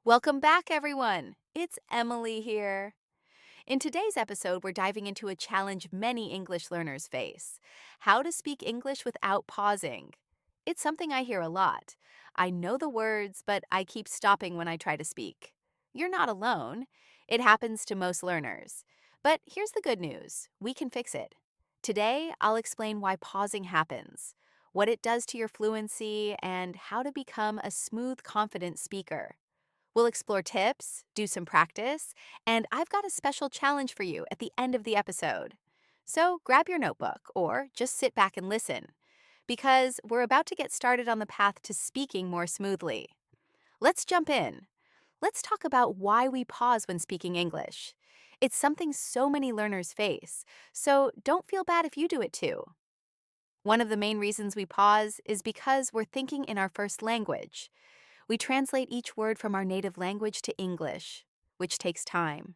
Welcome back, everyone. It's Emily here. In today's episode, we're diving into a challenge many English learners face: how to speak English without pausing. It's something I hear a lot. I know the words, but I keep stopping when I try to speak. You're not alone. It happens to most learners. But here's the good news: we can fix it. Today, I'll explain why pausing happens, what it does to your fluency, and how to become a smooth, confident speaker. We'll explore tips, do some practice, and I've got a special challenge for you at the end of the episode. So grab your notebook or just sit back and listen, because we're about to get started on the path to speaking more smoothly. Let's jump in. Let's talk about why we pause when speaking English. It's something so many learners face, so don't feel bad if you do it too. One of the main reasons we pause is because we're thinking in our first language. We translate each word from our native language to English, which takes time.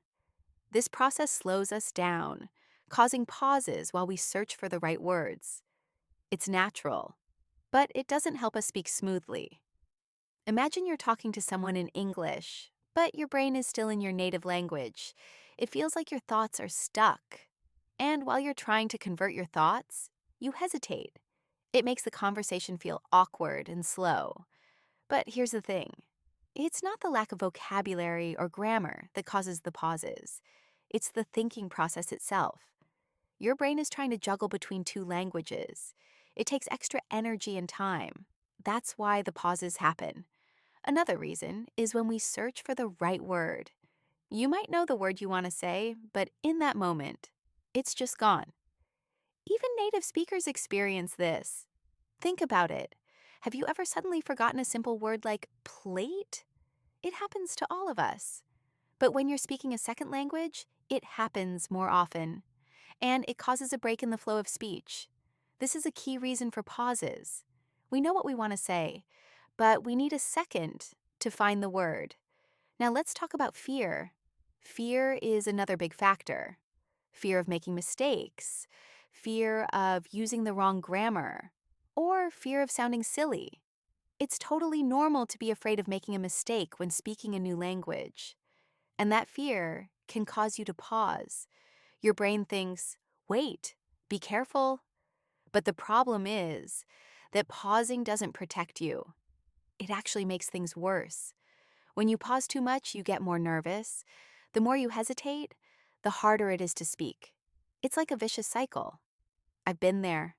This process slows us down, causing pauses while we search for the right words. It's natural, but it doesn't help us speak smoothly. Imagine you're talking to someone in English, but your brain is still in your native language. It feels like your thoughts are stuck. And while you're trying to convert your thoughts, you hesitate. It makes the conversation feel awkward and slow. But here's the thing: it's not the lack of vocabulary or grammar that causes the pauses, it's the thinking process itself. Your brain is trying to juggle between two languages. It takes extra energy and time. That's why the pauses happen. Another reason is when we search for the right word. You might know the word you want to say, but in that moment, it's just gone. Even native speakers experience this. Think about it. Have you ever suddenly forgotten a simple word like plate? It happens to all of us. But when you're speaking a second language, it happens more often, and it causes a break in the flow of speech. This is a key reason for pauses. We know what we want to say, but we need a second to find the word. Now let's talk about fear. Fear is another big factor. Fear of making mistakes, fear of using the wrong grammar, or fear of sounding silly. It's totally normal to be afraid of making a mistake when speaking a new language. And that fear can cause you to pause. Your brain thinks, wait, be careful. But the problem is that pausing doesn't protect you. It actually makes things worse. When you pause too much, you get more nervous. The more you hesitate, the harder it is to speak. It's like a vicious cycle. I've been there.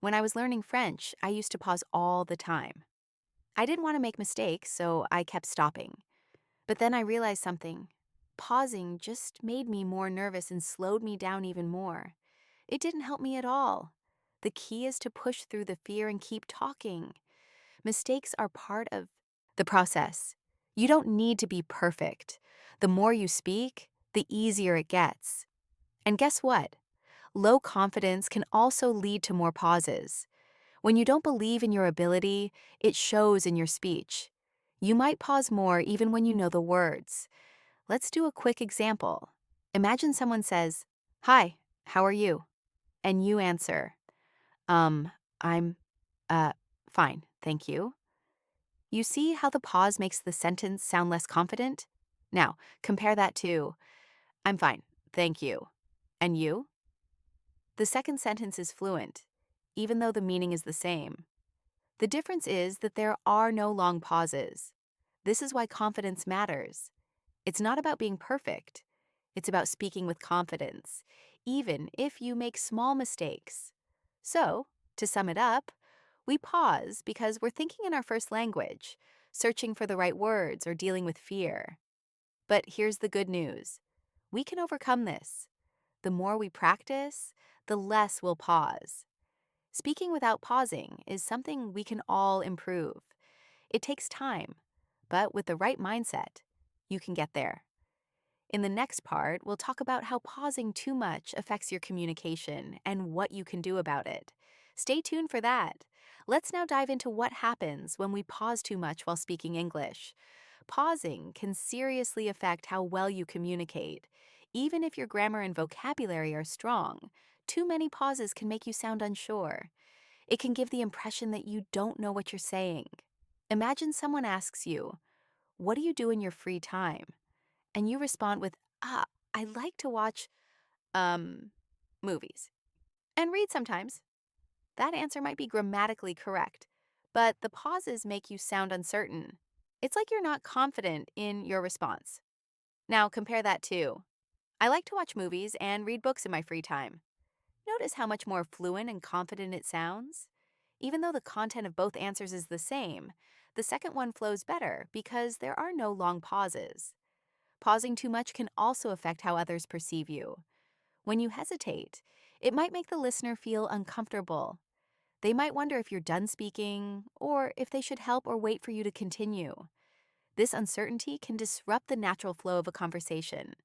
When I was learning French, I used to pause all the time. I didn't want to make mistakes, so I kept stopping. But then I realized something. Pausing just made me more nervous and slowed me down even more. It didn't help me at all. The key is to push through the fear and keep talking. Mistakes are part of the process. You don't need to be perfect. The more you speak, the easier it gets. And guess what? Low confidence can also lead to more pauses. When you don't believe in your ability, it shows in your speech. You might pause more even when you know the words. Let's do a quick example. Imagine someone says, "Hi, how are you?" And you answer, Um, I'm, uh, fine, thank you. You see how the pause makes the sentence sound less confident? Now, compare that to, "I'm fine, thank you." And you? The second sentence is fluent, even though the meaning is the same. The difference is that there are no long pauses. This is why confidence matters. It's not about being perfect. It's about speaking with confidence, even if you make small mistakes. So, to sum it up, we pause because we're thinking in our first language, searching for the right words or dealing with fear. But here's the good news: we can overcome this. The more we practice, the less we'll pause. Speaking without pausing is something we can all improve. It takes time, but with the right mindset, you can get there. In the next part, we'll talk about how pausing too much affects your communication and what you can do about it. Stay tuned for that. Let's now dive into what happens when we pause too much while speaking English. Pausing can seriously affect how well you communicate. Even if your grammar and vocabulary are strong, too many pauses can make you sound unsure. It can give the impression that you don't know what you're saying. Imagine someone asks you, "What do you do in your free time?" And you respond with, I like to watch, um, movies and read sometimes. That answer might be grammatically correct, but the pauses make you sound uncertain. It's like you're not confident in your response. Now compare that to, "I like to watch movies and read books in my free time." Notice how much more fluent and confident it sounds? Even though the content of both answers is the same, the second one flows better because there are no long pauses. Pausing too much can also affect how others perceive you. When you hesitate, it might make the listener feel uncomfortable. They might wonder if you're done speaking or if they should help or wait for you to continue. This uncertainty can disrupt the natural flow of a conversation.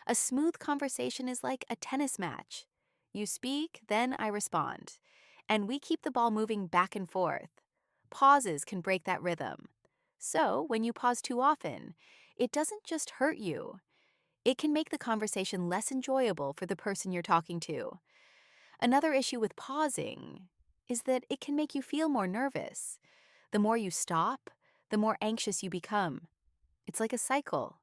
A smooth conversation is like a tennis match. You speak, then I respond. And we keep the ball moving back and forth. Pauses can break that rhythm. So, when you pause too often, it doesn't just hurt you, it can make the conversation less enjoyable for the person you're talking to. Another issue with pausing is that it can make you feel more nervous. The more you stop, the more anxious you become. It's like a cycle.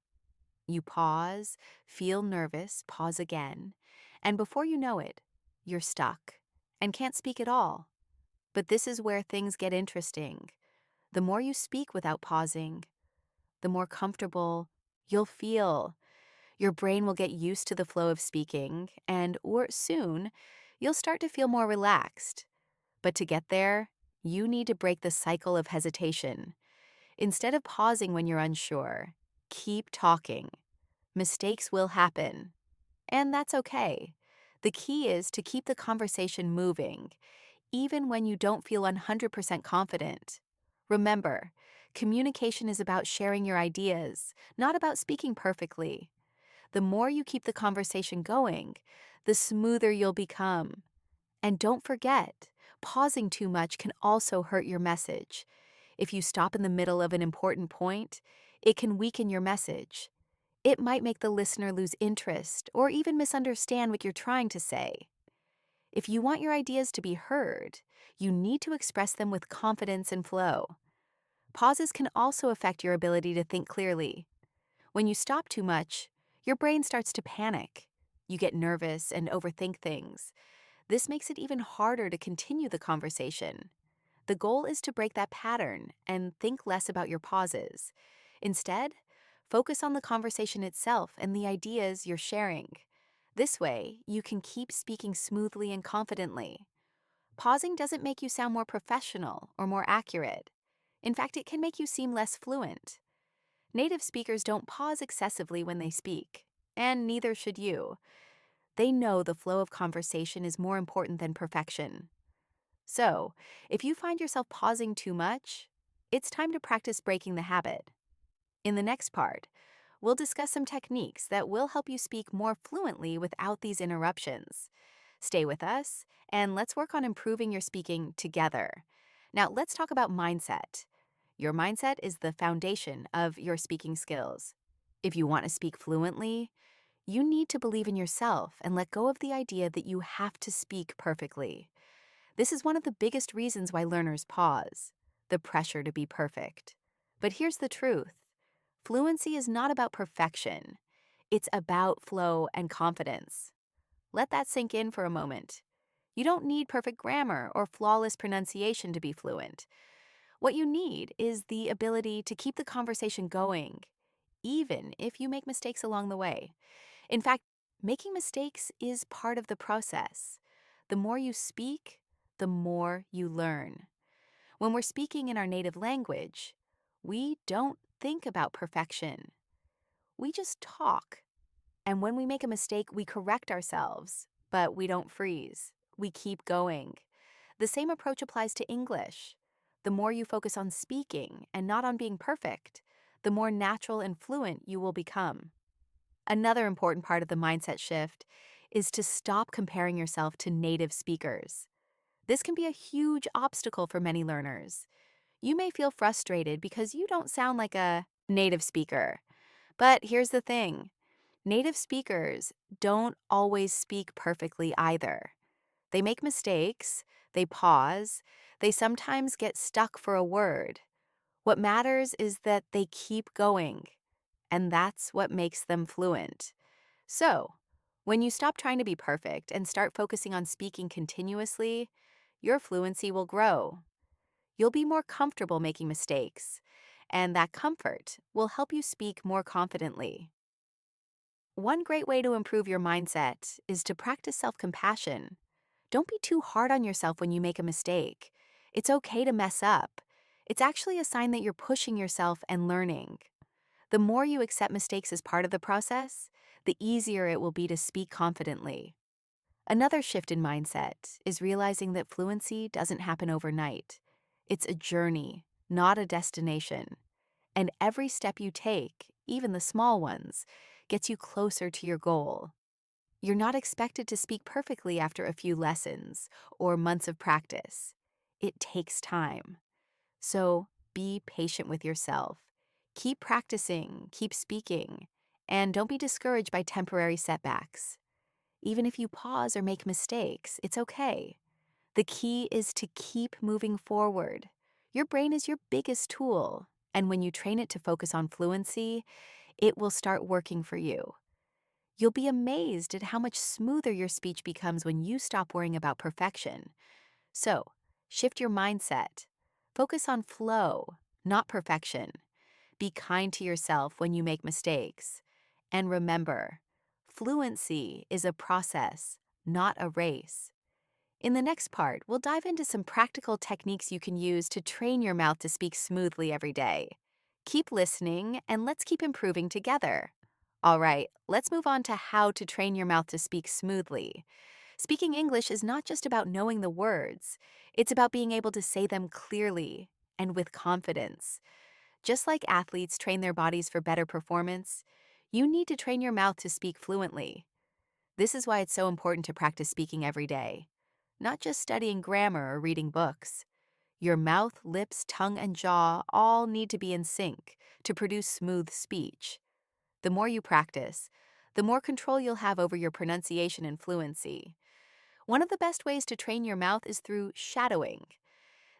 You pause, feel nervous, pause again, and before you know it, you're stuck and can't speak at all. But this is where things get interesting. The more you speak without pausing, the more comfortable you'll feel. Your brain will get used to the flow of speaking, and or soon, you'll start to feel more relaxed. But to get there, you need to break the cycle of hesitation. Instead of pausing when you're unsure, keep talking. Mistakes will happen, and that's okay. The key is to keep the conversation moving, even when you don't feel 100% confident. Remember, communication is about sharing your ideas, not about speaking perfectly. The more you keep the conversation going, the smoother you'll become. And don't forget, pausing too much can also hurt your message. If you stop in the middle of an important point, it can weaken your message. It might make the listener lose interest or even misunderstand what you're trying to say. If you want your ideas to be heard, you need to express them with confidence and flow. Pauses can also affect your ability to think clearly. When you stop too much, your brain starts to panic. You get nervous and overthink things. This makes it even harder to continue the conversation. The goal is to break that pattern and think less about your pauses. Instead, focus on the conversation itself and the ideas you're sharing. This way, you can keep speaking smoothly and confidently. Pausing doesn't make you sound more professional or more accurate. In fact, it can make you seem less fluent. Native speakers don't pause excessively when they speak, and neither should you. They know the flow of conversation is more important than perfection. So, if you find yourself pausing too much, it's time to practice breaking the habit. In the next part, we'll discuss some techniques that will help you speak more fluently without these interruptions. Stay with us, and let's work on improving your speaking together. Now, let's talk about mindset. Your mindset is the foundation of your speaking skills. If you want to speak fluently, you need to believe in yourself and let go of the idea that you have to speak perfectly. This is one of the biggest reasons why learners pause, the pressure to be perfect. But here's the truth. Fluency is not about perfection. It's about flow and confidence. Let that sink in for a moment. You don't need perfect grammar or flawless pronunciation to be fluent. What you need is the ability to keep the conversation going, even if you make mistakes along the way. In fact, making mistakes is part of the process. The more you speak, the more you learn. When we're speaking in our native language, we don't think about perfection. We just talk. And when we make a mistake, we correct ourselves, but we don't freeze. We keep going. The same approach applies to English. The more you focus on speaking and not on being perfect, the more natural and fluent you will become. Another important part of the mindset shift is to stop comparing yourself to native speakers. This can be a huge obstacle for many learners. You may feel frustrated because you don't sound like a native speaker. But here's the thing. Native speakers don't always speak perfectly either. They make mistakes, they pause, they sometimes get stuck for a word. What matters is that they keep going, and that's what makes them fluent. So, when you stop trying to be perfect and start focusing on speaking continuously, your fluency will grow. You'll be more comfortable making mistakes, and that comfort will help you speak more confidently. One great way to improve your mindset is to practice self compassion. Don't be too hard on yourself when you make a mistake. It's okay to mess up. It's actually a sign that you're pushing yourself and learning. The more you accept mistakes as part of the process, the easier it will be to speak confidently. Another shift in mindset is realizing that fluency doesn't happen overnight. It's a journey, not a destination. And every step you take, even the small ones, gets you closer to your goal. You're not expected to speak perfectly after a few lessons or months of practice. It takes time. So be patient with yourself. Keep practicing, keep speaking, and don't be discouraged by temporary setbacks. Even if you pause or make mistakes, it's okay. The key is to keep moving forward. Your brain is your biggest tool, and when you train it to focus on fluency, it will start working for you. You'll be amazed at how much smoother your speech becomes when you stop worrying about perfection. So, shift your mindset. Focus on flow, not perfection. Be kind to yourself when you make mistakes. And remember, fluency is a process, not a race. In the next part, we'll dive into some practical techniques you can use to train your mouth to speak smoothly every day. Keep listening, and let's keep improving together. All right, let's move on to how to train your mouth to speak smoothly. Speaking English is not just about knowing the words, it's about being able to say them clearly and with confidence. Just like athletes train their bodies for better performance, you need to train your mouth to speak fluently. This is why it's so important to practice speaking every day, not just studying grammar or reading books. Your mouth, lips, tongue, and jaw all need to be in sync to produce smooth speech. The more you practice, the more control you'll have over your pronunciation and fluency. One of the best ways to train your mouth is through shadowing.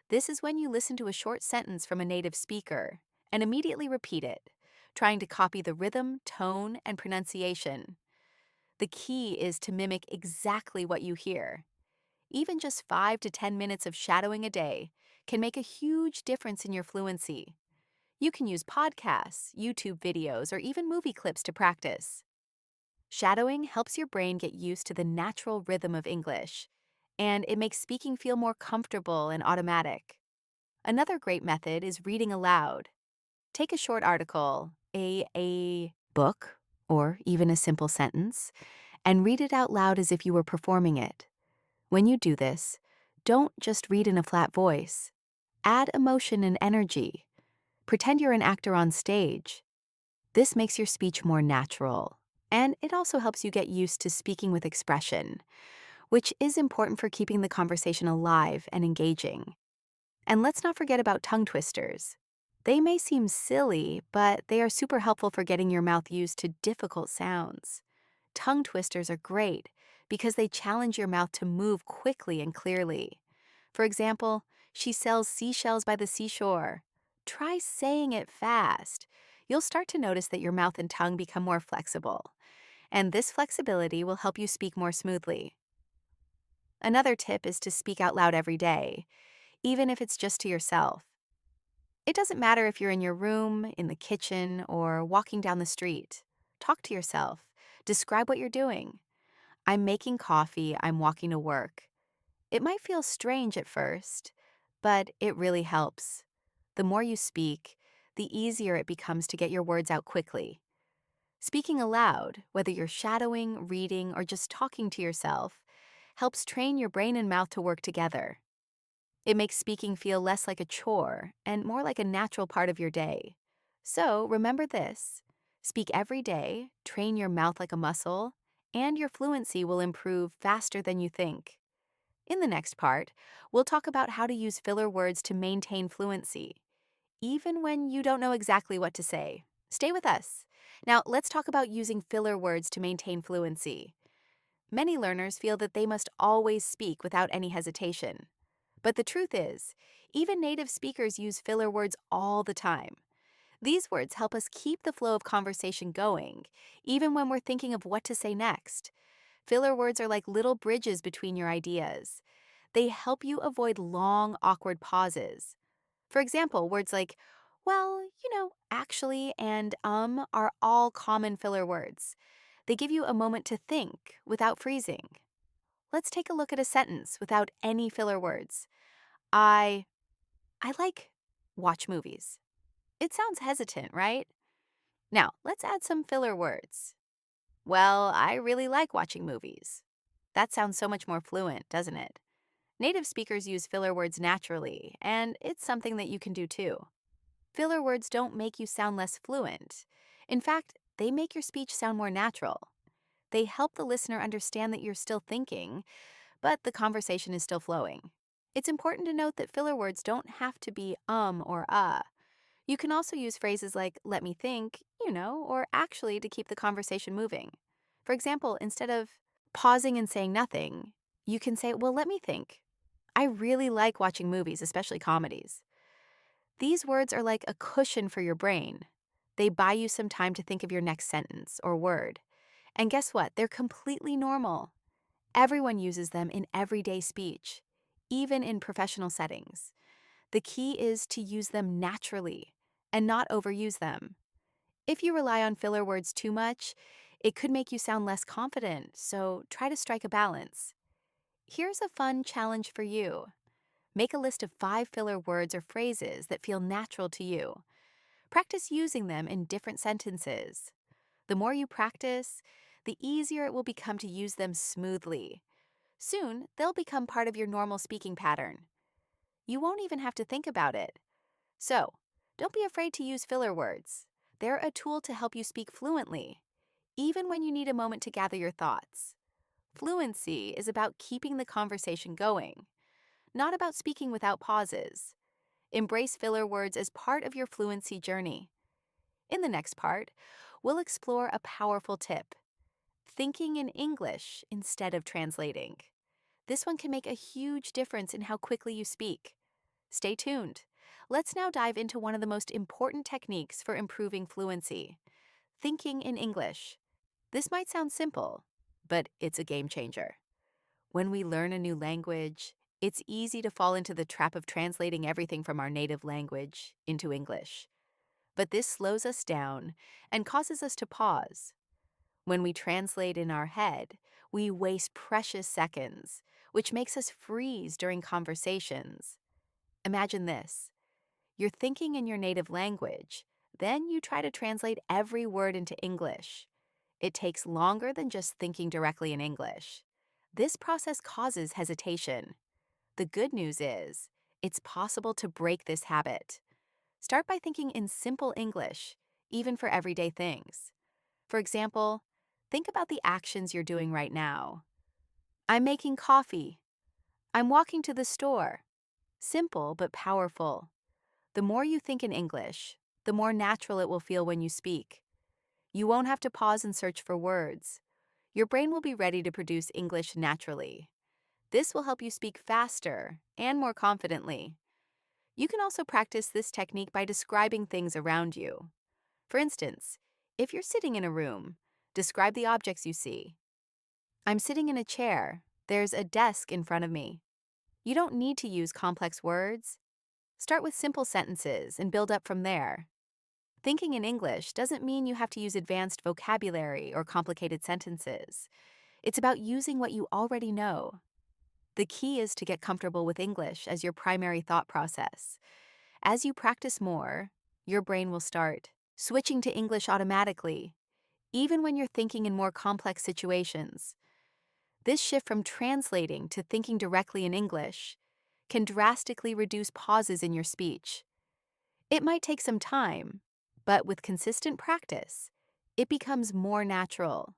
This is when you listen to a short sentence from a native speaker and immediately repeat it, trying to copy the rhythm, tone, and pronunciation. The key is to mimic exactly what you hear. Even just 5 to 10 minutes of shadowing a day can make a huge difference in your fluency. You can use podcasts, YouTube videos, or even movie clips to practice. Shadowing helps your brain get used to the natural rhythm of English, and it makes speaking feel more comfortable and automatic. Another great method is reading aloud. Take a short article, a book, or even a simple sentence, and read it out loud as if you were performing it. When you do this, don't just read in a flat voice. Add emotion and energy. Pretend you're an actor on stage. This makes your speech more natural, and it also helps you get used to speaking with expression, which is important for keeping the conversation alive and engaging. And let's not forget about tongue twisters. They may seem silly, but they are super helpful for getting your mouth used to difficult sounds. Tongue twisters are great because they challenge your mouth to move quickly and clearly. For example, she sells seashells by the seashore. Try saying it fast. You'll start to notice that your mouth and tongue become more flexible, and this flexibility will help you speak more smoothly. Another tip is to speak out loud every day, even if it's just to yourself. It doesn't matter if you're in your room, in the kitchen, or walking down the street. Talk to yourself. Describe what you're doing. I'm making coffee, I'm walking to work. It might feel strange at first, but it really helps. The more you speak, the easier it becomes to get your words out quickly. Speaking aloud, whether you're shadowing, reading, or just talking to yourself, helps train your brain and mouth to work together. It makes speaking feel less like a chore and more like a natural part of your day. So remember this: speak every day, train your mouth like a muscle, and your fluency will improve faster than you think. In the next part, we'll talk about how to use filler words to maintain fluency, even when you don't know exactly what to say. Stay with us. Now, let's talk about using filler words to maintain fluency. Many learners feel that they must always speak without any hesitation. But the truth is, even native speakers use filler words all the time. These words help us keep the flow of conversation going, even when we're thinking of what to say next. Filler words are like little bridges between your ideas. They help you avoid long, awkward pauses. For example, words like, well, actually, and are all common filler words. They give you a moment to think without freezing. Let's take a look at a sentence without any filler words. I I like watch movies. It sounds hesitant, right? Now, let's add some filler words. Well, I really like watching movies. That sounds so much more fluent, doesn't it? Native speakers use filler words naturally, and it's something that you can do too. Filler words don't make you sound less fluent. In fact, they make your speech sound more natural. They help the listener understand that you're still thinking, but the conversation is still flowing. It's important to note that filler words don't have to be or You can also use phrases like let me think, or actually to keep the conversation moving. For example, instead of pausing and saying nothing, you can say, well, let me think. I really like watching movies, especially comedies. These words are like a cushion for your brain. They buy you some time to think of your next sentence or word. And guess what? They're completely normal. Everyone uses them in everyday speech, even in professional settings. The key is to use them naturally and not overuse them. If you rely on filler words too much, it could make you sound less confident, so try to strike a balance. Here's a fun challenge for you. Make a list of 5 filler words or phrases that feel natural to you. Practice using them in different sentences. The more you practice, the easier it will become to use them smoothly. Soon, they'll become part of your normal speaking pattern. You won't even have to think about it. So, don't be afraid to use filler words. They're a tool to help you speak fluently, even when you need a moment to gather your thoughts. Fluency is about keeping the conversation going, not about speaking without pauses. Embrace filler words as part of your fluency journey. In the next part, we'll explore a powerful tip: thinking in English instead of translating. This one can make a huge difference in how quickly you speak. Stay tuned. Let's now dive into one of the most important techniques for improving fluency: thinking in English. This might sound simple, but it's a game changer. When we learn a new language, it's easy to fall into the trap of translating everything from our native language into English. But this slows us down and causes us to pause. When we translate in our head, we waste precious seconds, which makes us freeze during conversations. Imagine this: you're thinking in your native language, then you try to translate every word into English. It takes longer than just thinking directly in English. This process causes hesitation. The good news is, it's possible to break this habit. Start by thinking in simple English, even for everyday things. For example, think about the actions you're doing right now. I'm making coffee. I'm walking to the store. Simple but powerful. The more you think in English, the more natural it will feel when you speak. You won't have to pause and search for words. Your brain will be ready to produce English naturally. This will help you speak faster and more confidently. You can also practice this technique by describing things around you. For instance, if you're sitting in a room, describe the objects you see. I'm sitting in a chair. There's a desk in front of me. You don't need to use complex words. Start with simple sentences and build up from there. Thinking in English doesn't mean you have to use advanced vocabulary or complicated sentences. It's about using what you already know. The key is to get comfortable with English as your primary thought process. As you practice more, your brain will start switching to English automatically, even when you're thinking in more complex situations. This shift from translating to thinking directly in English can drastically reduce pauses in your speech. It might take some time, but with consistent practice, it becomes more natural.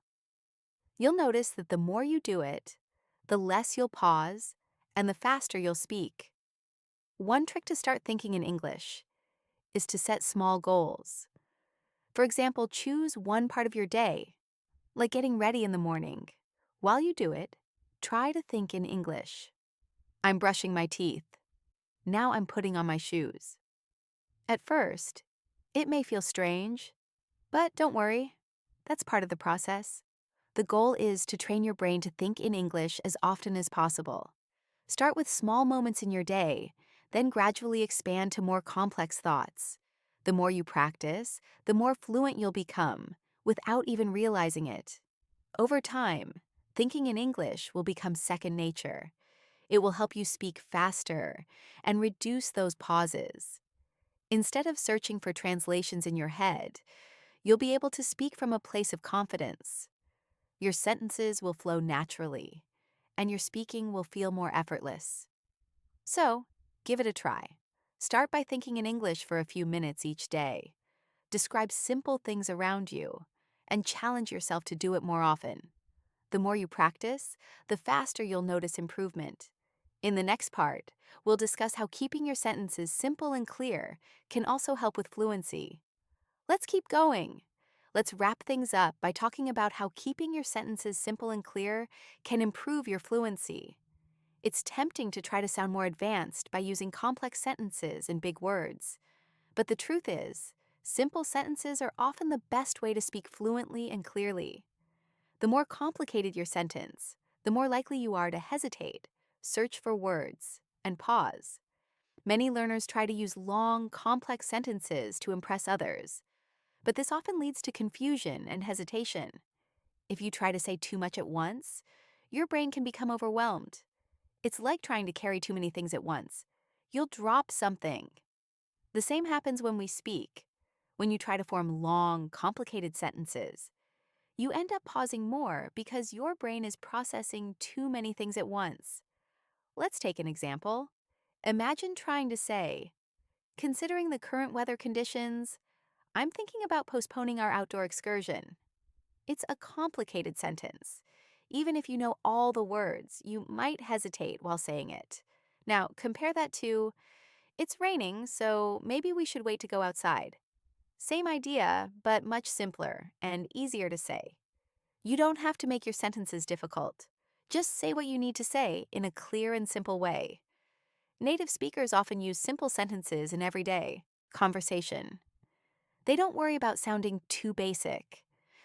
You'll notice that the more you do it, the less you'll pause and the faster you'll speak. One trick to start thinking in English is to set small goals. For example, choose one part of your day, like getting ready in the morning. While you do it, try to think in English. I'm brushing my teeth. Now I'm putting on my shoes. At first, it may feel strange, but don't worry. That's part of the process. The goal is to train your brain to think in English as often as possible. Start with small moments in your day, then gradually expand to more complex thoughts. The more you practice, the more fluent you'll become, without even realizing it. Over time, thinking in English will become second nature. It will help you speak faster and reduce those pauses. Instead of searching for translations in your head, you'll be able to speak from a place of confidence. Your sentences will flow naturally, and your speaking will feel more effortless. So, give it a try. Start by thinking in English for a few minutes each day. Describe simple things around you, and challenge yourself to do it more often. The more you practice, the faster you'll notice improvement. In the next part, we'll discuss how keeping your sentences simple and clear can also help with fluency. Let's keep going. Let's wrap things up by talking about how keeping your sentences simple and clear can improve your fluency. It's tempting to try to sound more advanced by using complex sentences and big words. But the truth is, simple sentences are often the best way to speak fluently and clearly. The more complicated your sentence, the more likely you are to hesitate, search for words, and pause. Many learners try to use long, complex sentences to impress others, but this often leads to confusion and hesitation. If you try to say too much at once, your brain can become overwhelmed. It's like trying to carry too many things at once. You'll drop something. The same happens when we speak. When you try to form long, complicated sentences, you end up pausing more because your brain is processing too many things at once. Let's take an example. Imagine trying to say, considering the current weather conditions, I'm thinking about postponing our outdoor excursion. It's a complicated sentence. Even if you know all the words, you might hesitate while saying it. Now, compare that to, it's raining, so maybe we should wait to go outside. Same idea, but much simpler and easier to say. You don't have to make your sentences difficult. Just say what you need to say in a clear and simple way. Native speakers often use simple sentences in everyday conversation. They don't worry about sounding too basic.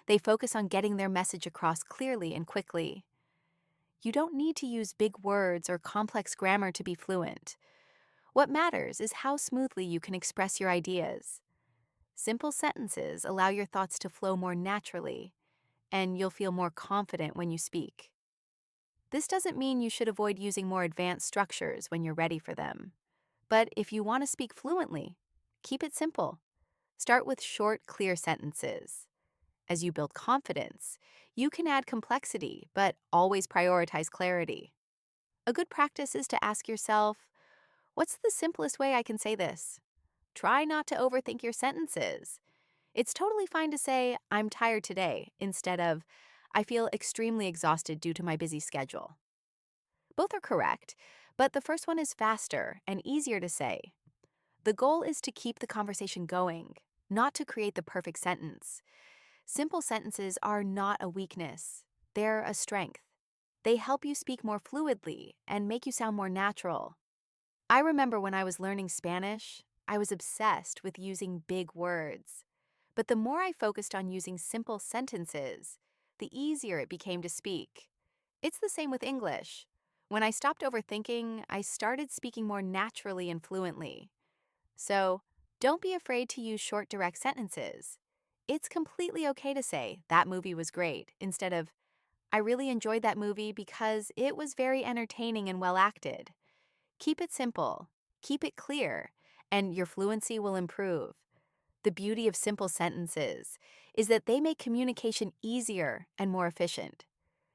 They focus on getting their message across clearly and quickly. You don't need to use big words or complex grammar to be fluent. What matters is how smoothly you can express your ideas. Simple sentences allow your thoughts to flow more naturally, and you'll feel more confident when you speak. This doesn't mean you should avoid using more advanced structures when you're ready for them. But if you want to speak fluently, keep it simple. Start with short, clear sentences. As you build confidence, you can add complexity, but always prioritize clarity. A good practice is to ask yourself, what's the simplest way I can say this? Try not to overthink your sentences. It's totally fine to say, I'm tired today, instead of, I feel extremely exhausted due to my busy schedule. Both are correct, but the first one is faster and easier to say. The goal is to keep the conversation going, not to create the perfect sentence. Simple sentences are not a weakness, they're a strength. They help you speak more fluidly and make you sound more natural. I remember when I was learning Spanish, I was obsessed with using big words. But the more I focused on using simple sentences, the easier it became to speak. It's the same with English. When I stopped overthinking, I started speaking more naturally and fluently. So, don't be afraid to use short, direct sentences. It's completely okay to say, that movie was great, instead of, I really enjoyed that movie because it was very entertaining and well acted. Keep it simple, keep it clear, and your fluency will improve. The beauty of simple sentences is that they make communication easier and more efficient.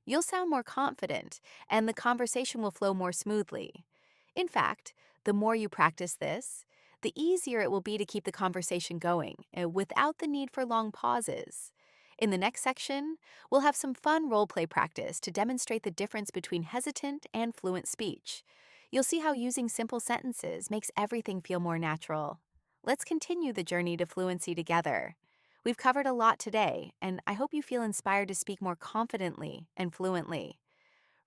You'll sound more confident, and the conversation will flow more smoothly. In fact, the more you practice this, the easier it will be to keep the conversation going without the need for long pauses. In the next section, we'll have some fun role-play practice to demonstrate the difference between hesitant and fluent speech. You'll see how using simple sentences makes everything feel more natural. Let's continue the journey to fluency together. We've covered a lot today, and I hope you feel inspired to speak more confidently and fluently.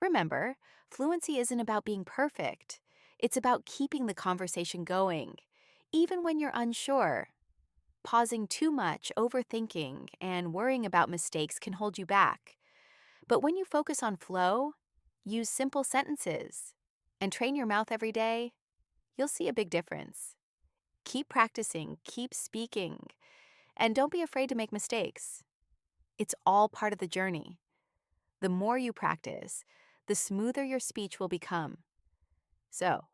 Remember, fluency isn't about being perfect. It's about keeping the conversation going, even when you're unsure. Pausing too much, overthinking, and worrying about mistakes can hold you back. But when you focus on flow, use simple sentences, and train your mouth every day, you'll see a big difference. Keep practicing, keep speaking, and don't be afraid to make mistakes. It's all part of the journey. The more you practice, the smoother your speech will become. So,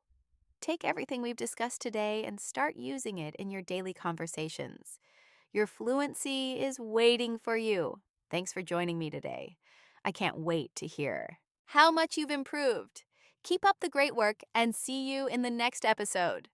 take everything we've discussed today and start using it in your daily conversations. Your fluency is waiting for you. Thanks for joining me today. I can't wait to hear how much you've improved. Keep up the great work and see you in the next episode.